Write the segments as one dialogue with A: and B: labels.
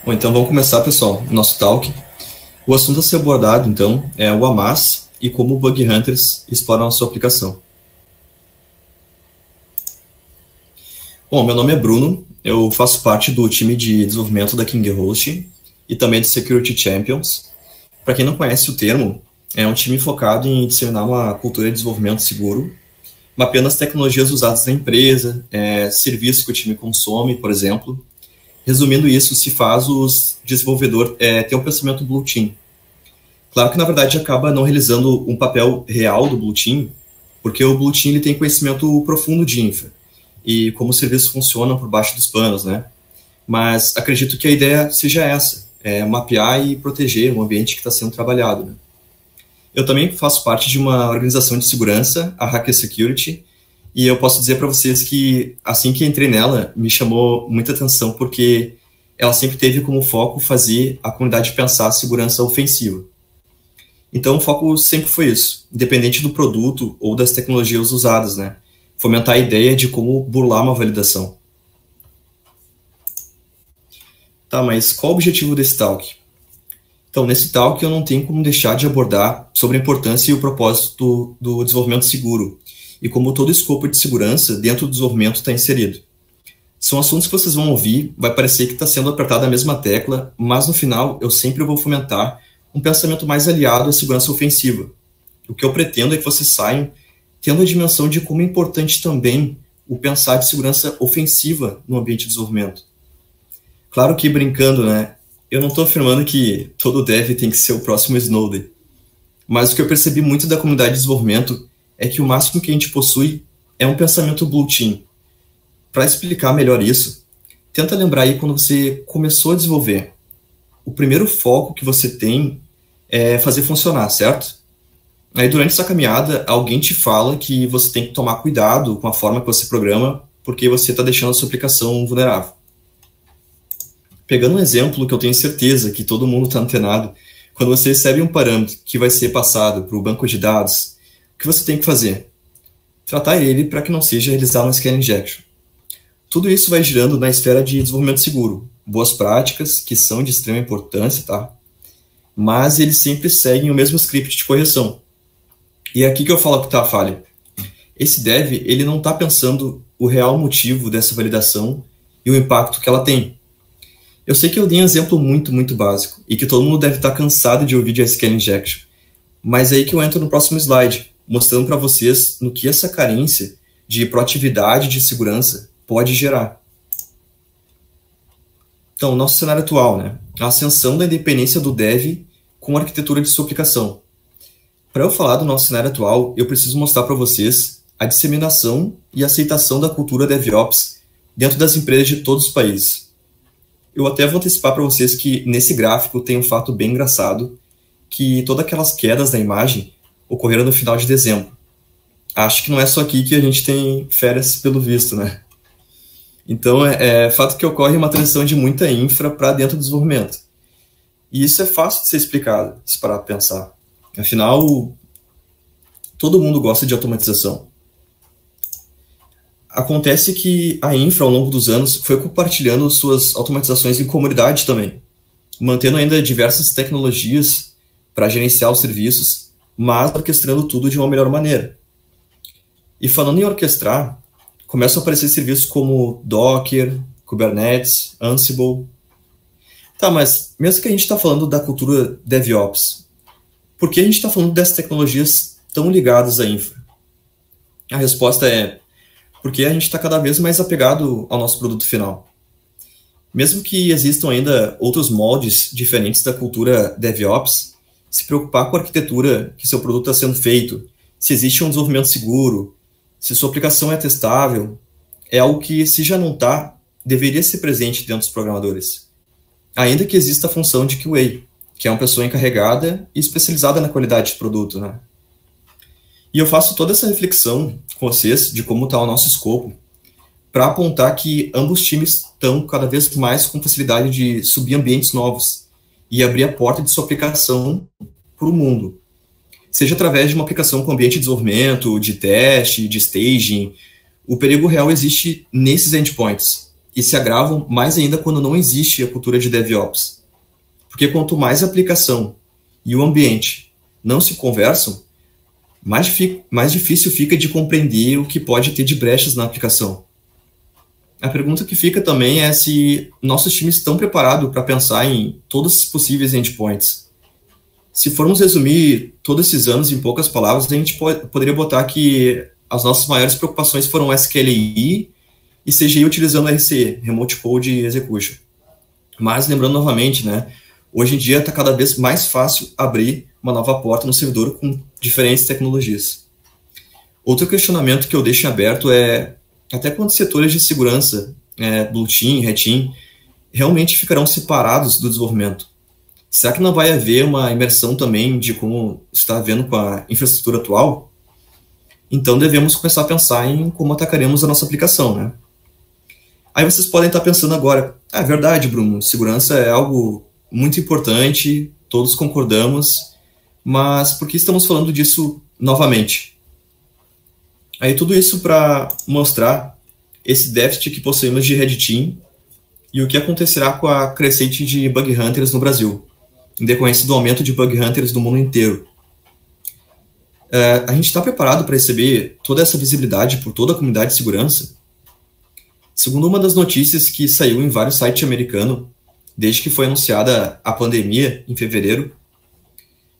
A: Bom, então vamos começar, pessoal, o nosso talk. O assunto a ser abordado, então, é o AMAS e como bug hunters exploram a sua aplicação. Bom, meu nome é Bruno, eu faço parte do time de desenvolvimento da KingHost e também do Security Champions. Para quem não conhece o termo, é um time focado em disseminar uma cultura de desenvolvimento seguro, mapeando as tecnologias usadas na empresa, serviços que o time consome, por exemplo. Resumindo isso, se faz os desenvolvedor ter um pensamento Blue Team. Claro que, na verdade, acaba não realizando um papel real do Blue Team, porque o Blue Team ele tem conhecimento profundo de infra e como os serviços funcionam por baixo dos panos, né? Mas acredito que a ideia seja essa, mapear e proteger o ambiente que está sendo trabalhado, né? Eu também faço parte de uma organização de segurança, a Hacker Security, e eu posso dizer para vocês que, assim que entrei nela, me chamou muita atenção, porque ela sempre teve como foco fazer a comunidade pensar a segurança ofensiva. Então, o foco sempre foi isso, independente do produto ou das tecnologias usadas, né? Fomentar a ideia de como burlar uma validação. Tá, mas qual o objetivo desse talk? Então, nesse talk eu não tenho como deixar de abordar sobre a importância e o propósito do desenvolvimento seguro e como todo o escopo de segurança dentro do desenvolvimento está inserido. São assuntos que vocês vão ouvir, vai parecer que está sendo apertada a mesma tecla, mas no final eu sempre vou fomentar um pensamento mais aliado à segurança ofensiva. O que eu pretendo é que vocês saiam tendo a dimensão de como é importante também o pensar de segurança ofensiva no ambiente de desenvolvimento. Claro que brincando, né? Eu não estou afirmando que todo dev tem que ser o próximo Snowden, mas o que eu percebi muito da comunidade de desenvolvimento é que o máximo que a gente possui é um pensamento Blue Team. Para explicar melhor isso, tenta lembrar aí quando você começou a desenvolver. O primeiro foco que você tem é fazer funcionar, certo? Aí durante essa caminhada, alguém te fala que você tem que tomar cuidado com a forma que você programa, porque você está deixando a sua aplicação vulnerável. Pegando um exemplo que eu tenho certeza que todo mundo está antenado, quando você recebe um parâmetro que vai ser passado para o banco de dados, o que você tem que fazer? Tratar ele para que não seja realizado uma scan injection. Tudo isso vai girando na esfera de desenvolvimento seguro. Boas práticas, que são de extrema importância, tá? Mas eles sempre seguem o mesmo script de correção. E é aqui que eu falo que está a falha. Esse dev, ele não está pensando o real motivo dessa validação e o impacto que ela tem. Eu sei que eu dei um exemplo muito básico e que todo mundo deve estar cansado de ouvir de scan injection, mas é aí que eu entro no próximo slide, mostrando para vocês no que essa carência de proatividade de segurança pode gerar. Então, nosso cenário atual, né? A ascensão da independência do dev com a arquitetura de sua aplicação. Para eu falar do nosso cenário atual, eu preciso mostrar para vocês a disseminação e aceitação da cultura DevOps dentro das empresas de todos os países. Eu até vou antecipar para vocês que nesse gráfico tem um fato bem engraçado, que todas aquelas quedas da imagem ocorreram no final de dezembro. Acho que não é só aqui que a gente tem férias pelo visto, né? Então, é fato que ocorre uma transição de muita infra para dentro do desenvolvimento. E isso é fácil de ser explicado, se parar para pensar. Afinal, todo mundo gosta de automatização. Acontece que a infra, ao longo dos anos, foi compartilhando suas automatizações em comunidade também, mantendo ainda diversas tecnologias para gerenciar os serviços, mas orquestrando tudo de uma melhor maneira. E falando em orquestrar, começam a aparecer serviços como Docker, Kubernetes, Ansible. Tá, mas mesmo que a gente está falando da cultura DevOps, por que a gente está falando dessas tecnologias tão ligadas à infra? A resposta é porque a gente está cada vez mais apegado ao nosso produto final. Mesmo que existam ainda outros moldes diferentes da cultura DevOps, se preocupar com a arquitetura que seu produto está sendo feito, se existe um desenvolvimento seguro, se sua aplicação é testável, é algo que, se já não está, deveria ser presente dentro dos programadores. Ainda que exista a função de QA, que é uma pessoa encarregada e especializada na qualidade de produto, né? E eu faço toda essa reflexão com vocês de como está o nosso escopo, para apontar que ambos times estão cada vez mais com facilidade de subir ambientes novos e abrir a porta de sua aplicação para o mundo. Seja através de uma aplicação com ambiente de desenvolvimento, de teste, de staging, o perigo real existe nesses endpoints. e se agravam mais ainda quando não existe a cultura de DevOps. Porque quanto mais a aplicação e o ambiente não se conversam, mais difícil fica de compreender o que pode ter de brechas na aplicação. A pergunta que fica também é se nossos times estão preparados para pensar em todos os possíveis endpoints. Se formos resumir todos esses anos em poucas palavras, a gente poderia botar que as nossas maiores preocupações foram SQLI e CGI utilizando RCE, Remote Code Execution. Mas, lembrando novamente, né, hoje em dia está cada vez mais fácil abrir uma nova porta no servidor com diferentes tecnologias. Outro questionamento que eu deixo em aberto é até quantos setores de segurança, Blue Team, Red Team, realmente ficarão separados do desenvolvimento? Será que não vai haver uma imersão também de como está havendo com a infraestrutura atual? Então devemos começar a pensar em como atacaremos a nossa aplicação, né? Aí vocês podem estar pensando agora, é verdade, Bruno, segurança é algo muito importante, todos concordamos, mas por que estamos falando disso novamente? Aí tudo isso para mostrar esse déficit que possuímos de Red Team e o que acontecerá com a crescente de Bug Hunters no Brasil, em decorrência do aumento de Bug Hunters no mundo inteiro. A gente está preparado para receber toda essa visibilidade por toda a comunidade de segurança? Segundo uma das notícias que saiu em vários sites americanos, desde que foi anunciada a pandemia, em fevereiro,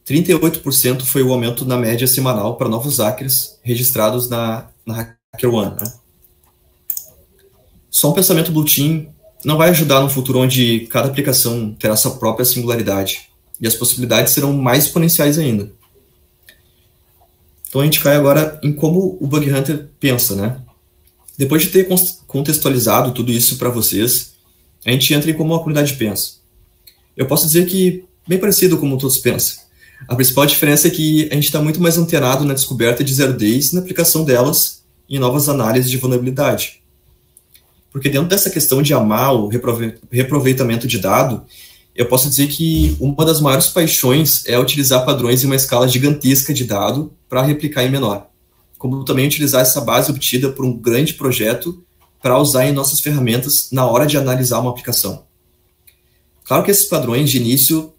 A: 38% foi o aumento na média semanal para novos hackers registrados na HackerOne. Né? Só um pensamento Blue Team não vai ajudar no futuro onde cada aplicação terá sua própria singularidade e as possibilidades serão mais exponenciais ainda. Então a gente cai agora em como o Bug Hunter pensa, né? Depois de ter contextualizado tudo isso para vocês, a gente entra em como a comunidade pensa. Eu posso dizer que bem parecido como todos pensam. A principal diferença é que a gente está muito mais antenado na descoberta de zero days e na aplicação delas em novas análises de vulnerabilidade. Porque dentro dessa questão de amar o reaproveitamento de dado, eu posso dizer que uma das maiores paixões é utilizar padrões em uma escala gigantesca de dado para replicar em menor. Como também utilizar essa base obtida por um grande projeto para usar em nossas ferramentas na hora de analisar uma aplicação. Claro que esses padrões de início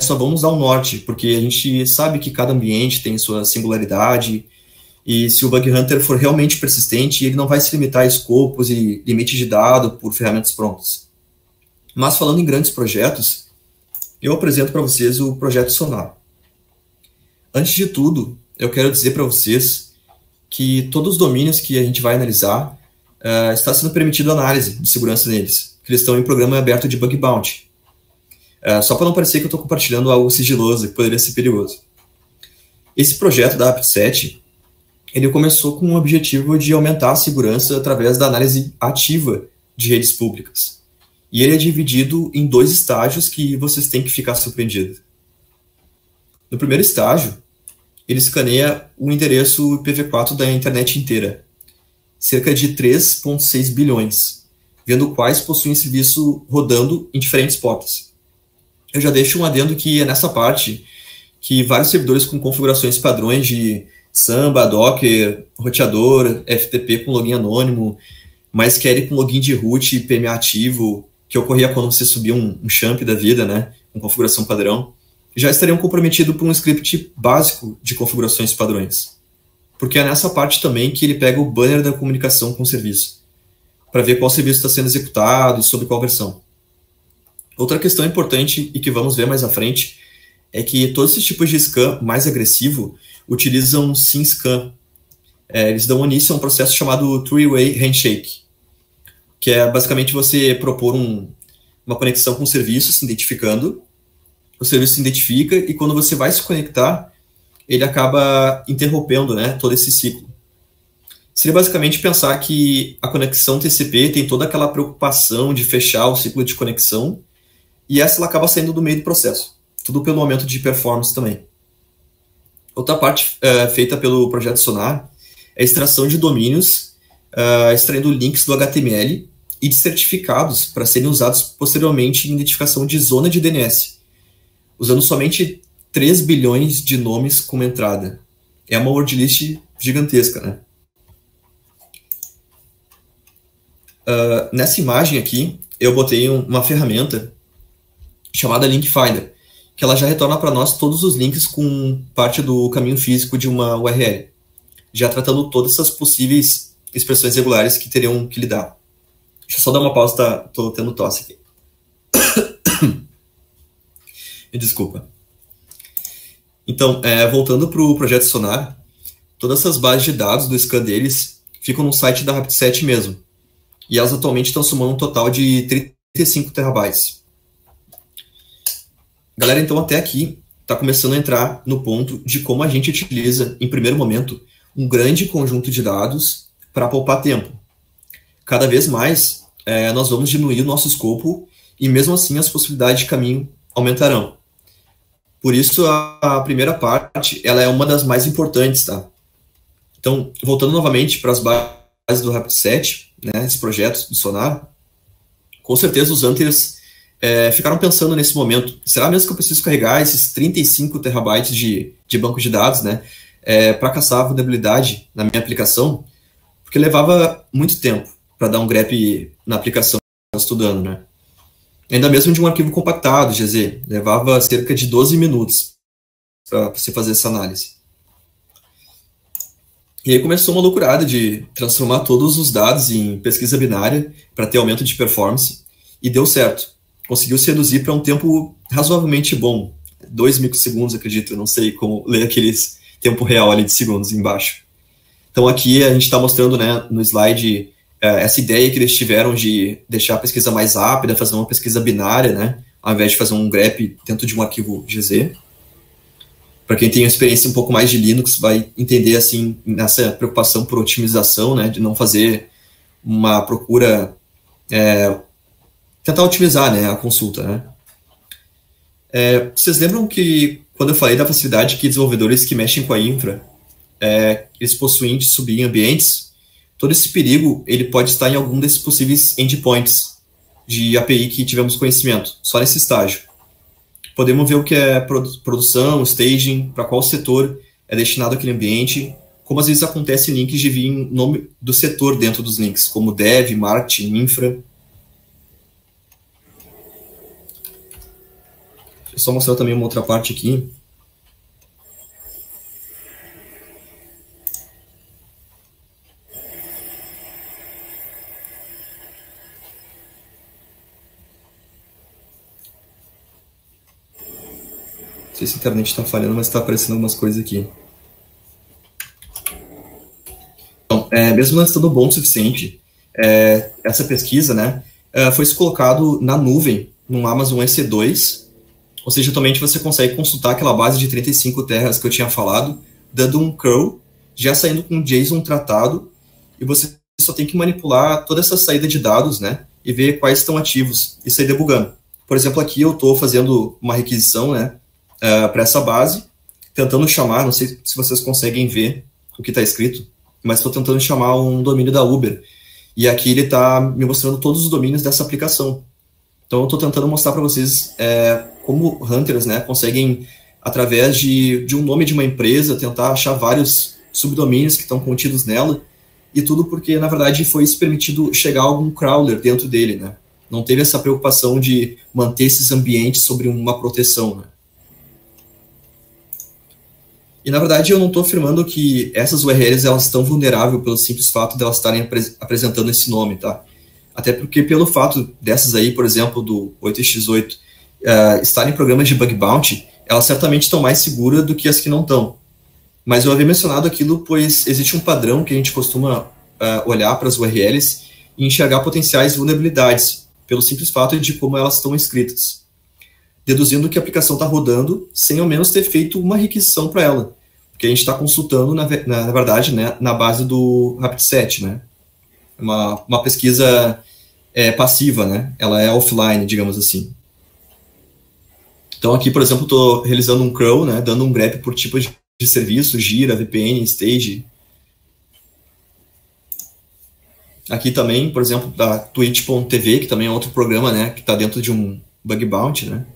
A: só vão nos dar um norte, porque a gente sabe que cada ambiente tem sua singularidade, e se o Bug Hunter for realmente persistente, ele não vai se limitar a escopos e limites de dado por ferramentas prontas. Mas falando em grandes projetos, eu apresento para vocês o projeto Sonar. Antes de tudo, eu quero dizer para vocês que todos os domínios que a gente vai analisar está sendo permitido análise de segurança neles, que eles estão em programa aberto de Bug Bounty. Só para não parecer que eu estou compartilhando algo sigiloso, que poderia ser perigoso. Esse projeto da Apt7, ele começou com o objetivo de aumentar a segurança através da análise ativa de redes públicas. E ele é dividido em 2 estágios que vocês têm que ficar surpreendidos. No primeiro estágio, ele escaneia o endereço IPv4 da internet inteira, cerca de 3,6 bilhões, vendo quais possuem serviço rodando em diferentes portas. Eu já deixo um adendo que é nessa parte que vários servidores com configurações padrões de Samba, Docker, roteador, FTP com login anônimo, MySQL com login de root e PMA ativo, que ocorria quando você subia um champ da vida, né, com configuração padrão, já estariam comprometidos por um script básico de configurações padrões. Porque é nessa parte também que ele pega o banner da comunicação com o serviço, para ver qual serviço está sendo executado e sobre qual versão. Outra questão importante e que vamos ver mais à frente é que todos esses tipos de scan mais agressivo utilizam SYN-SCAN. Eles dão início a um processo chamado Three-Way Handshake, que é basicamente você propor uma conexão com o serviço se identificando, o serviço se identifica e quando você vai se conectar, ele acaba interrompendo, né, todo esse ciclo. Seria basicamente pensar que a conexão TCP tem toda aquela preocupação de fechar o ciclo de conexão e essa ela acaba saindo do meio do processo. Tudo pelo aumento de performance também. Outra parte feita pelo projeto Sonar é a extração de domínios, extraindo links do HTML e de certificados para serem usados posteriormente em identificação de zona de DNS, usando somente 3 bilhões de nomes como entrada. É uma word list gigantesca, né? Nessa imagem aqui, eu botei uma ferramenta chamada Link Finder, que ela já retorna para nós todos os links com parte do caminho físico de uma URL, já tratando todas essas possíveis expressões regulares que teriam que lidar. Deixa eu só dar uma pausa, tô tendo tosse aqui. Me desculpa. Então, voltando para o projeto Sonar, todas essas bases de dados do scan deles ficam no site da Rapid7 mesmo, e elas atualmente estão somando um total de 35 terabytes. Galera, então até aqui está começando a entrar no ponto de como a gente utiliza, em primeiro momento, um grande conjunto de dados para poupar tempo. Cada vez mais, nós vamos diminuir o nosso escopo e mesmo assim as possibilidades de caminho aumentarão. Por isso, a primeira parte ela é uma das mais importantes, tá? Então, voltando novamente para as bases do Rapid7, né, esse projeto do Sonar, com certeza os hunters ficaram pensando nesse momento, será mesmo que eu preciso carregar esses 35 terabytes de banco de dados, né, para caçar a vulnerabilidade na minha aplicação? Porque levava muito tempo para dar um grep na aplicação que eu estava estudando, né? Ainda mesmo de um arquivo compactado, GZ, levava cerca de 12 minutos para você fazer essa análise. E aí começou uma loucurada de transformar todos os dados em pesquisa binária para ter aumento de performance, e deu certo. Conseguiu se reduzir para um tempo razoavelmente bom, 2 microsegundos, acredito, não sei como ler aqueles tempo real ali de segundos embaixo. Então aqui a gente está mostrando, né, no slide essa ideia que eles tiveram de deixar a pesquisa mais rápida, fazer uma pesquisa binária, né, ao invés de fazer um grep dentro de um arquivo GZ. Para quem tem uma experiência um pouco mais de Linux, vai entender assim nessa preocupação por otimização, né, de não fazer uma procura, tentar otimizar, né, a consulta, né. Vocês lembram que quando eu falei da facilidade que desenvolvedores que mexem com a infra, eles possuem de subir em ambientes? Todo esse perigo ele pode estar em algum desses possíveis endpoints de API que tivemos conhecimento, só nesse estágio. Podemos ver o que é produção, staging, para qual setor é destinado aquele ambiente, como às vezes acontece em links de vir em nome do setor dentro dos links, como dev, marketing, infra. Deixa eu só mostrar também uma outra parte aqui. Não sei se a internet está falhando, mas está aparecendo algumas coisas aqui. Então, mesmo não estando bom o suficiente, essa pesquisa, né, foi colocado na nuvem, no Amazon EC2, ou seja, atualmente você consegue consultar aquela base de 35 terras que eu tinha falado, dando um curl, já saindo com JSON tratado, e você só tem que manipular toda essa saída de dados, né, e ver quais estão ativos, e sair debugando. Por exemplo, aqui eu estou fazendo uma requisição, né, para essa base, tentando chamar, não sei se vocês conseguem ver o que está escrito, mas estou tentando chamar um domínio da Uber, e aqui ele está me mostrando todos os domínios dessa aplicação. Então eu estou tentando mostrar para vocês como hunters, né, conseguem, através de um nome de uma empresa, tentar achar vários subdomínios que estão contidos nela, e tudo porque, na verdade, foi se permitido chegar a algum crawler dentro dele, né? Não teve essa preocupação de manter esses ambientes sobre uma proteção, né? E, na verdade, eu não estou afirmando que essas URLs elas estão vulneráveis pelo simples fato de elas estarem apresentando esse nome, tá? Até porque pelo fato dessas aí, por exemplo, do 8x8, estarem em programas de bug bounty, elas certamente estão mais seguras do que as que não estão. Mas eu havia mencionado aquilo pois existe um padrão que a gente costuma olhar para as URLs e enxergar potenciais vulnerabilidades, pelo simples fato de como elas estão escritas, deduzindo que a aplicação está rodando sem ao menos ter feito uma requisição para ela, porque a gente está consultando, na verdade, né, na base do Rapid7, né? Uma pesquisa passiva, né? Ela é offline, digamos assim. Então aqui, por exemplo, estou realizando um curl, né, dando um grep por tipo de serviço, Gira, VPN, Stage. Aqui também, por exemplo, da Twitch.tv, que também é outro programa, né, que está dentro de um bug bounty, né?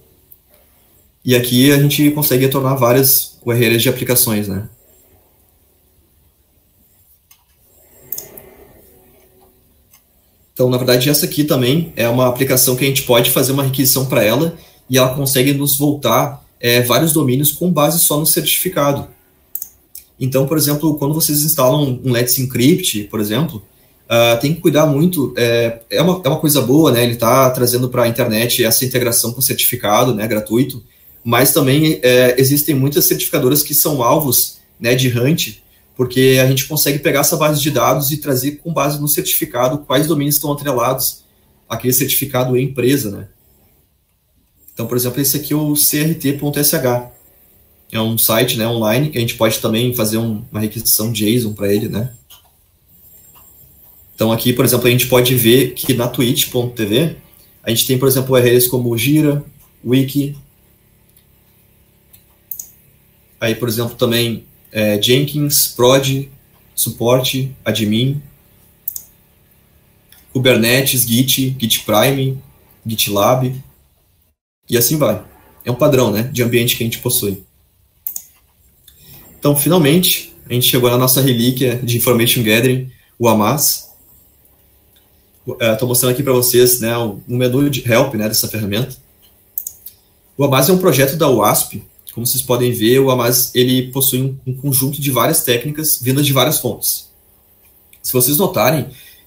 A: E aqui a gente consegue retornar várias URLs de aplicações, né? Então, na verdade, essa aqui também é uma aplicação que a gente pode fazer uma requisição para ela e ela consegue nos voltar vários domínios com base só no certificado. Então, por exemplo, quando vocês instalam um Let's Encrypt, por exemplo, tem que cuidar muito, é uma coisa boa, né? Ele está trazendo para a internet essa integração com certificado, né, gratuito, mas também existem muitas certificadoras que são alvos, né, de hunt, porque a gente consegue pegar essa base de dados e trazer com base no certificado quais domínios estão atrelados àquele certificado em empresa, né? Então, por exemplo, esse aqui é o crt.sh. É um site, né, online que a gente pode também fazer uma requisição JSON para ele, né? Então aqui, por exemplo, a gente pode ver que na twitch.tv a gente tem, por exemplo, URLs como Gira, Wiki, aí, por exemplo, também Jenkins, Prod, suporte, admin, Kubernetes, Git, Git Prime, GitLab, e assim vai. É um padrão, né, de ambiente que a gente possui. Então, finalmente, a gente chegou na nossa relíquia de Information Gathering, o AMAS. Estou mostrando aqui para vocês, né, um menu de help, né, dessa ferramenta. O AMAS é um projeto da UASP. Como vocês podem ver, o AMAS ele possui um conjunto de várias técnicas vindas de várias fontes. Se vocês notarem,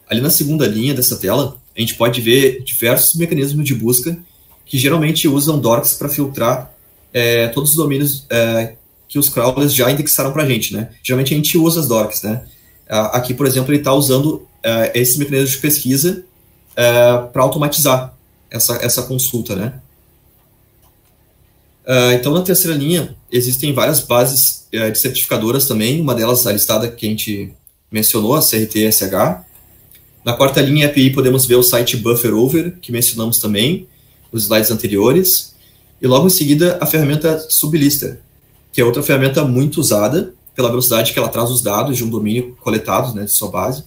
A: ali na segunda linha dessa tela, a gente pode ver diversos mecanismos de busca que geralmente usam DORCs para filtrar todos os domínios que os crawlers já indexaram para a gente, né? Geralmente a gente usa as DORCs, né? Aqui, por exemplo, ele está usando esse mecanismo de pesquisa para automatizar essa consulta, né? Então, na terceira linha, existem várias bases de certificadoras também, uma delas a listada que a gente mencionou, a CRT-SH. Na quarta linha API podemos ver o site BufferOver, que mencionamos também nos slides anteriores, e logo em seguida a ferramenta Sublister, que é outra ferramenta muito usada pela velocidade que ela traz os dados de um domínio coletados, né, de sua base,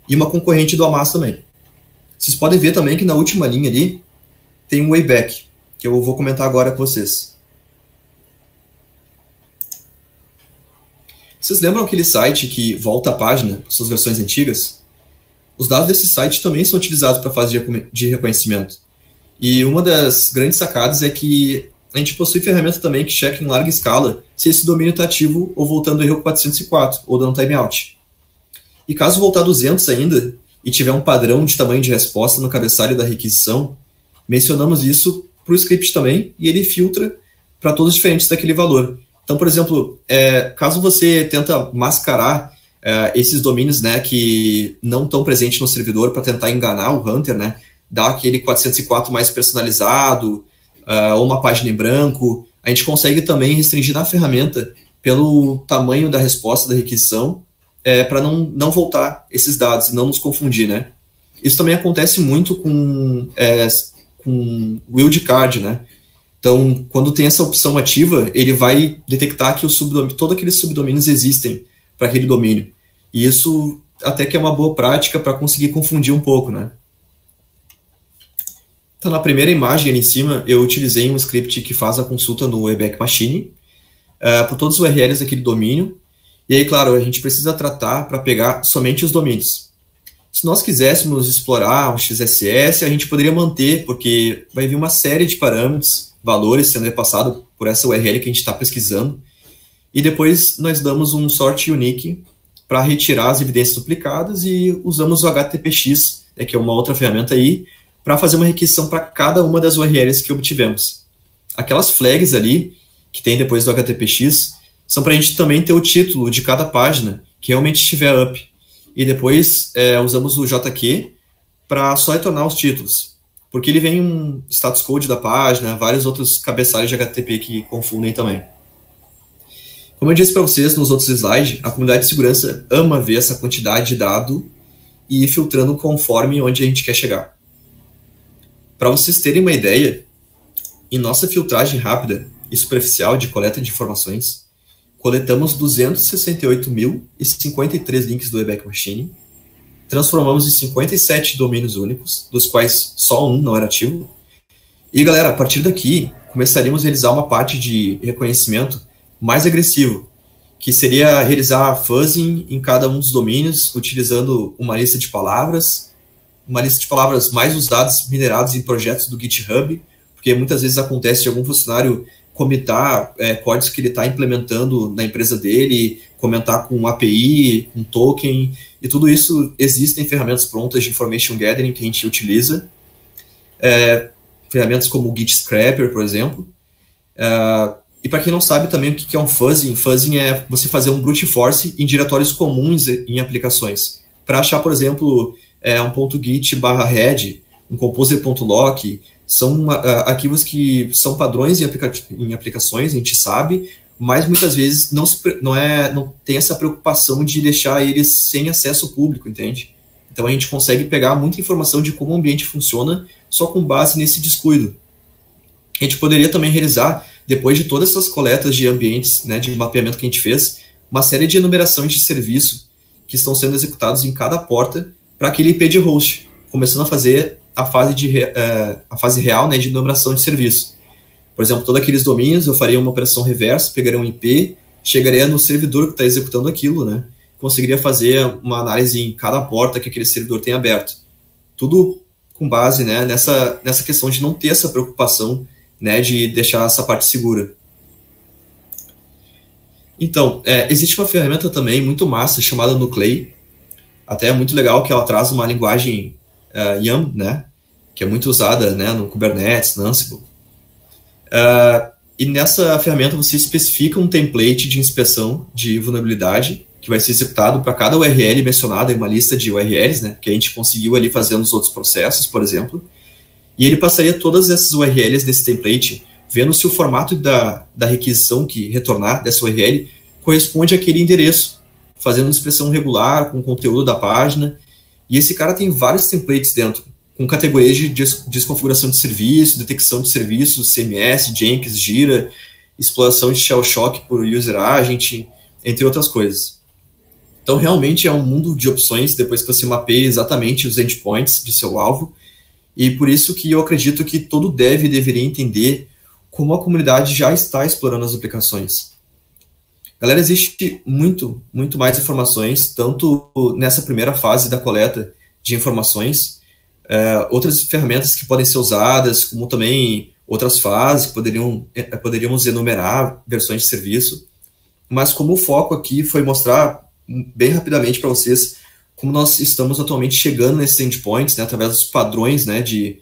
A: e uma concorrente do AMAS também. Vocês podem ver também que na última linha ali tem um Wayback, que eu vou comentar agora com vocês. Vocês lembram aquele site que volta a página, suas versões antigas? Os dados desse site também são utilizados para a fase de reconhecimento. E uma das grandes sacadas é que a gente possui ferramenta também que checa em larga escala se esse domínio está ativo ou voltando erro 404, ou dando timeout. E caso voltar 200 ainda, e tiver um padrão de tamanho de resposta no cabeçalho da requisição, mencionamos isso para o script também, e ele filtra para todos diferentes daquele valor. Então, por exemplo, caso você tenta mascarar esses domínios, né, que não estão presentes no servidor para tentar enganar o Hunter, né, dar aquele 404 mais personalizado, ou uma página em branco, a gente consegue também restringir na ferramenta pelo tamanho da resposta da requisição, para não voltar esses dados e não nos confundir, né? Isso também acontece muito com wildcard, né? Então, quando tem essa opção ativa, ele vai detectar que todos aqueles subdomínios existem para aquele domínio. E isso até que é uma boa prática para conseguir confundir um pouco, né? Então, na primeira imagem ali em cima, eu utilizei um script que faz a consulta no Wayback Machine por todos os URLs daquele domínio. E aí, claro, a gente precisa tratar para pegar somente os domínios. Se nós quiséssemos explorar um XSS, a gente poderia manter, porque vai vir uma série de parâmetros, valores sendo repassados por essa URL que a gente está pesquisando. E depois nós damos um sort unique para retirar as evidências duplicadas e usamos o HTTPX, que é uma outra ferramenta aí, para fazer uma requisição para cada uma das URLs que obtivemos. Aquelas flags ali, que tem depois do HTTPX, são para a gente também ter o título de cada página que realmente estiver up. E depois usamos o JQ para só retornar os títulos. Porque ele vem um status code da página, vários outros cabeçalhos de HTTP que confundem também. Como eu disse para vocês nos outros slides, a comunidade de segurança ama ver essa quantidade de dado e ir filtrando conforme onde a gente quer chegar. Para vocês terem uma ideia, em nossa filtragem rápida e superficial de coleta de informações, coletamos 268.053 links do Wayback Machine, transformamos em 57 domínios únicos, dos quais só um não era ativo. E, galera, a partir daqui, começaríamos a realizar uma parte de reconhecimento mais agressivo, que seria realizar fuzzing em cada um dos domínios, utilizando uma lista de palavras, uma lista de palavras mais usadas, mineradas em projetos do GitHub, porque muitas vezes acontece de algum funcionário comitar códigos que ele está implementando na empresa dele, comentar com API, com token, e tudo isso existem ferramentas prontas de information gathering que a gente utiliza, ferramentas como o Git Scraper, por exemplo. E para quem não sabe também o que é um fuzzing, fuzzing é você fazer um brute force em diretórios comuns em aplicações. Para achar, por exemplo, um .git/head, um composer.lock, são arquivos que são padrões em aplicações, a gente sabe, mas muitas vezes não tem essa preocupação de deixar eles sem acesso público, entende? Então a gente consegue pegar muita informação de como o ambiente funciona só com base nesse descuido. A gente poderia também realizar, depois de todas essas coletas de ambientes, né, de mapeamento que a gente fez, uma série de enumerações de serviço que estão sendo executados em cada porta para aquele IP de host, começando a fazer a fase real, né, de enumeração de serviço. Por exemplo, todos aqueles domínios, eu faria uma operação reversa, pegaria um IP, chegaria no servidor que está executando aquilo, né, conseguiria fazer uma análise em cada porta que aquele servidor tem aberto. Tudo com base, né, nessa questão de não ter essa preocupação, né, de deixar essa parte segura. Então, existe uma ferramenta também muito massa chamada Nuclei, até é muito legal que ela traz uma linguagem YAML, né, que é muito usada, né, no Kubernetes, no Ansible. E nessa ferramenta você especifica um template de inspeção de vulnerabilidade que vai ser executado para cada URL mencionada em uma lista de URLs, né, que a gente conseguiu ali fazendo os outros processos, por exemplo. E ele passaria todas essas URLs desse template, vendo se o formato da requisição que retornar dessa URL corresponde àquele endereço, fazendo uma expressão regular com o conteúdo da página. E esse cara tem vários templates dentro, com categorias de desconfiguração de serviço, detecção de serviços, CMS, Jenkins, Jira, exploração de shell shock por user agent, entre outras coisas. Então, realmente é um mundo de opções depois que você mapeia exatamente os endpoints de seu alvo. E por isso que eu acredito que todo dev deveria entender como a comunidade já está explorando as aplicações. Galera, existe muito mais informações, tanto nessa primeira fase da coleta de informações, outras ferramentas que podem ser usadas, como também outras fases que poderíamos enumerar versões de serviço, mas como o foco aqui foi mostrar bem rapidamente para vocês como nós estamos atualmente chegando nesses endpoints, né, através dos padrões, né, de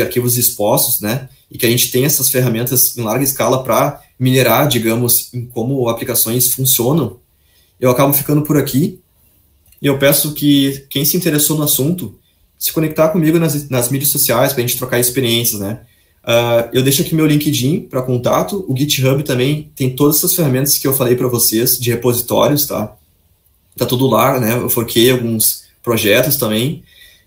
A: arquivos expostos, né, e que a gente tem essas ferramentas em larga escala para minerar, digamos, em como aplicações funcionam. Eu acabo ficando por aqui e eu peço que quem se interessou no assunto se conectar comigo nas mídias sociais para a gente trocar experiências, né. Eu deixo aqui meu LinkedIn para contato, o GitHub também tem todas essas ferramentas que eu falei para vocês, de repositórios, tá? Tá tudo lá, né? Eu forquei alguns projetos também.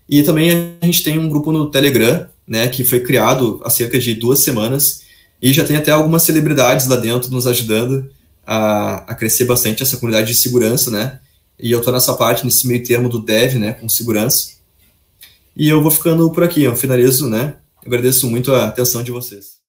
A: E também a gente tem um grupo no Telegram, né, que foi criado há cerca de 2 semanas e já tem até algumas celebridades lá dentro nos ajudando a crescer bastante essa comunidade de segurança, né? E eu estou nessa parte, nesse meio termo do dev, né, com segurança. E eu vou ficando por aqui, eu finalizo, né? Eu agradeço muito a atenção de vocês.